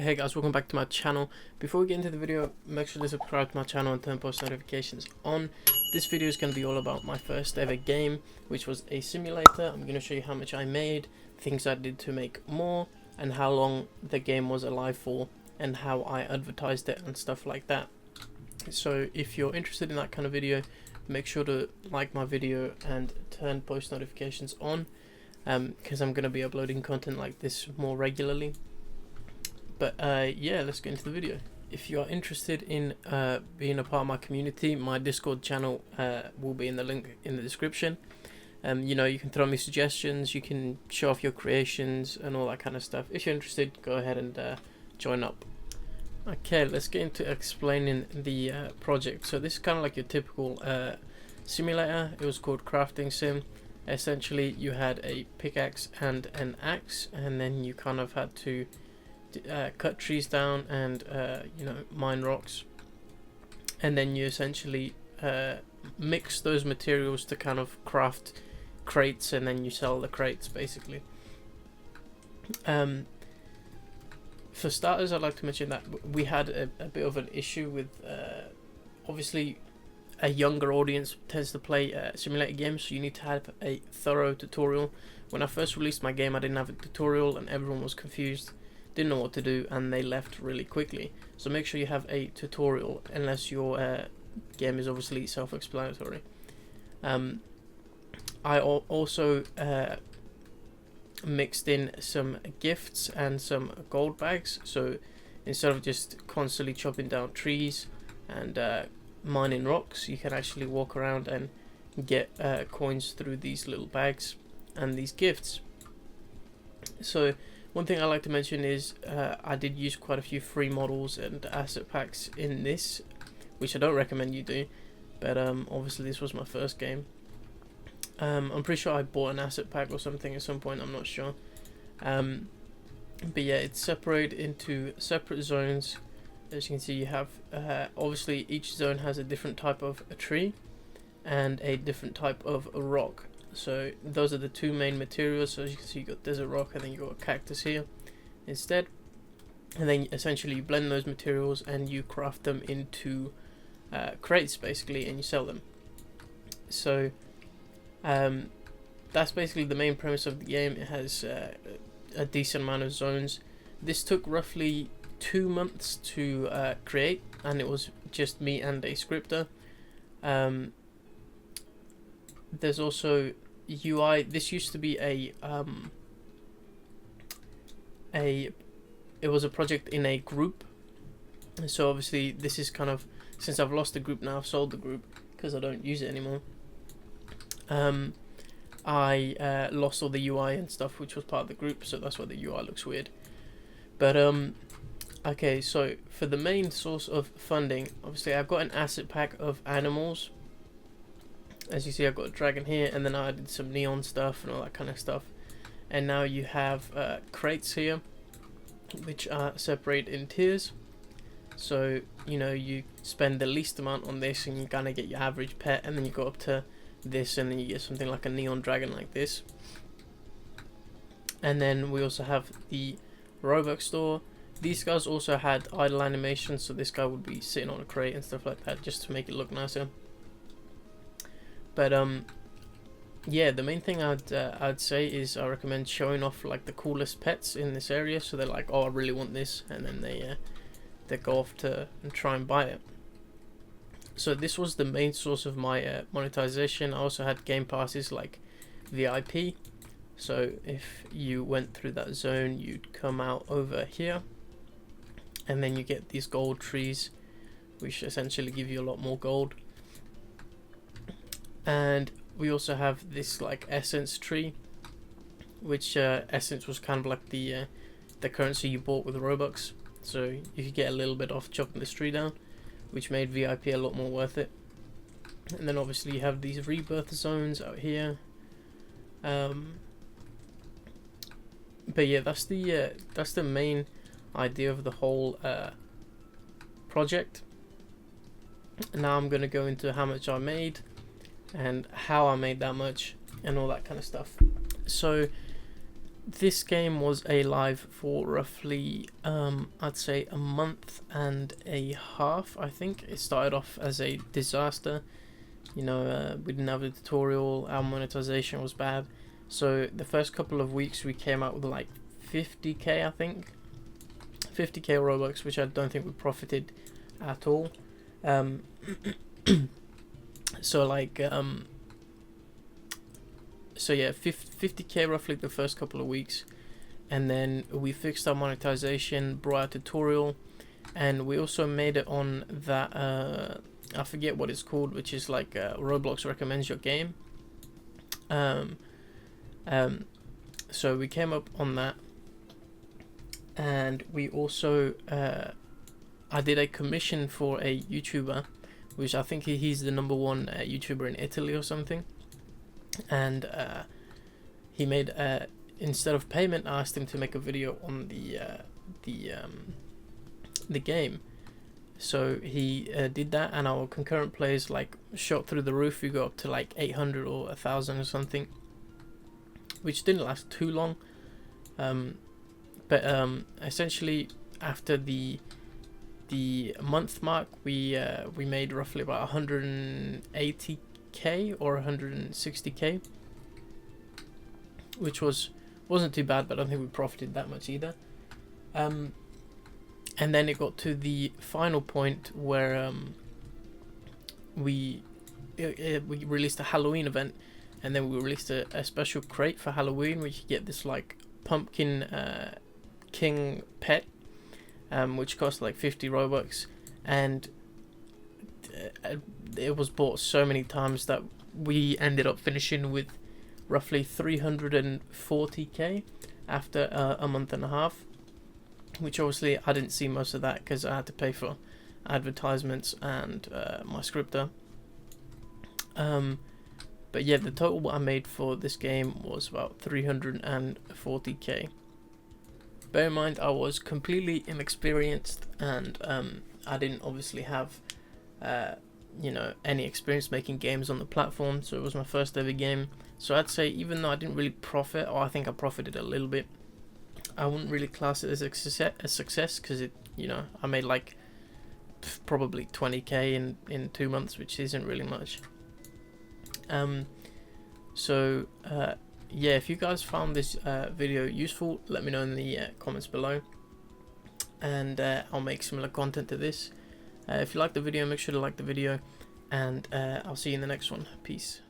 Hey guys, welcome back to my channel. Before we get into the video, make sure to subscribe to my channel and turn post notifications on. This video is going to be all about my first ever game, which was a simulator. I'm going to show you how much I made, things I did to make more, and how long the game was alive for, and how I advertised it and stuff like that. So if you're interested in that kind of video, make sure to like my video and turn post notifications on, because I'm going to be uploading content like this more regularly. But yeah, let's get into the video. If you are interested in being a part of my community, my Discord channel will be in the link in the description. You know, you can throw me suggestions, you can show off your creations and all that kind of stuff. If you're interested, go ahead and join up. Okay, let's get into explaining the project. So this is kind of like your typical simulator. It was called Crafting Sim. Essentially, you had a pickaxe and an axe, and then you kind of had to cut trees down and you know, mine rocks, and then you essentially mix those materials to kind of craft crates, and then you sell the crates basically. For starters, I'd like to mention that we had a bit of an issue with obviously a younger audience tends to play simulator games, so you need to have a thorough tutorial. When I first released my game, I didn't have a tutorial and everyone was confused, didn't know what to do, and they left really quickly. So make sure you have a tutorial, unless your game is obviously self-explanatory. I also mixed in some gifts and some gold bags, so instead of just constantly chopping down trees and mining rocks, you can actually walk around and get coins through these little bags and these gifts. So one thing I like to mention is I did use quite a few free models and asset packs in this, which I don't recommend you do, but obviously this was my first game. I'm pretty sure I bought an asset pack or something at some point, I'm not sure. But yeah, it's separated into separate zones. As you can see, you have obviously each zone has a different type of a tree and a different type of a rock. So those are the two main materials. So as you can see, you got desert rock and then you got a cactus here instead, and then essentially you blend those materials and you craft them into crates basically, and you sell them. So that's basically the main premise of the game. It has a decent amount of zones. This took roughly 2 months to create, and it was just me and a scripter. There's also UI. This used to be it was a project in a group. So obviously this is kind of, since I've lost the group now, I've sold the group because I don't use it anymore. I lost all the UI and stuff which was part of the group, so that's why the UI looks weird. But okay, so for the main source of funding, obviously I've got an asset pack of animals. As you see, I've got a dragon here, and then I added some neon stuff and all that kind of stuff. And now you have crates here, which are separated in tiers. So, you know, you spend the least amount on this and you kind of get your average pet, and then you go up to this and then you get something like a neon dragon like this. And then we also have the Roblox store. These guys also had idle animations, so this guy would be sitting on a crate and stuff like that, just to make it look nicer. But yeah, the main thing I'd say is I recommend showing off like the coolest pets in this area, so they're like, oh, I really want this, and then they go off to and try and buy it. So this was the main source of my monetization. I also had game passes like VIP. So if you went through that zone, you'd come out over here, and then you get these gold trees, which essentially give you a lot more gold. And we also have this like essence tree, which essence was kind of like the currency you bought with Robux. So you could get a little bit off chopping this tree down, which made VIP a lot more worth it. And then obviously you have these rebirth zones out here. But yeah, that's the main idea of the whole project. Now I'm gonna go into how much I made and how I made that much and all that kind of stuff. So this game was alive for roughly, I'd say a month and a half. I think it started off as a disaster. You know, we didn't have a tutorial, our monetization was bad. So the first couple of weeks we came out with like 50k, I think. 50k Robux, which I don't think we profited at all. So like, so yeah, 50k roughly the first couple of weeks, and then we fixed our monetization, brought out a tutorial, and we also made it on that, I forget what it's called, which is like Roblox recommends your game. So we came up on that, and we also I did a commission for a YouTuber, which I think he's the #1 YouTuber in Italy or something, and he made, instead of payment, I asked him to make a video on the game. So he did that, and our concurrent players like shot through the roof. We got up to like 800 or 1,000 or something, which didn't last too long. But essentially after the month mark, we made roughly about 180k or 160k, which wasn't too bad, but I don't think we profited that much either. And then it got to the final point where we released a Halloween event, and then we released a special crate for Halloween where you could get this like pumpkin king pet, which cost like 50 Robux, and it was bought so many times that we ended up finishing with roughly 340k after a month and a half, which obviously I didn't see most of that because I had to pay for advertisements and my scripter. But yeah, the total what I made for this game was about 340k. Bear in mind, I was completely inexperienced, and I didn't obviously have you know, any experience making games on the platform, so it was my first ever game. So I'd say, even though I didn't really profit, or I think I profited a little bit, I wouldn't really class it as a success, because it, you know, I made like probably 20k in 2 months, which isn't really much. So yeah, if you guys found this video useful, let me know in the comments below, and I'll make similar content to this. If you like the video, make sure to like the video, and I'll see you in the next one. Peace.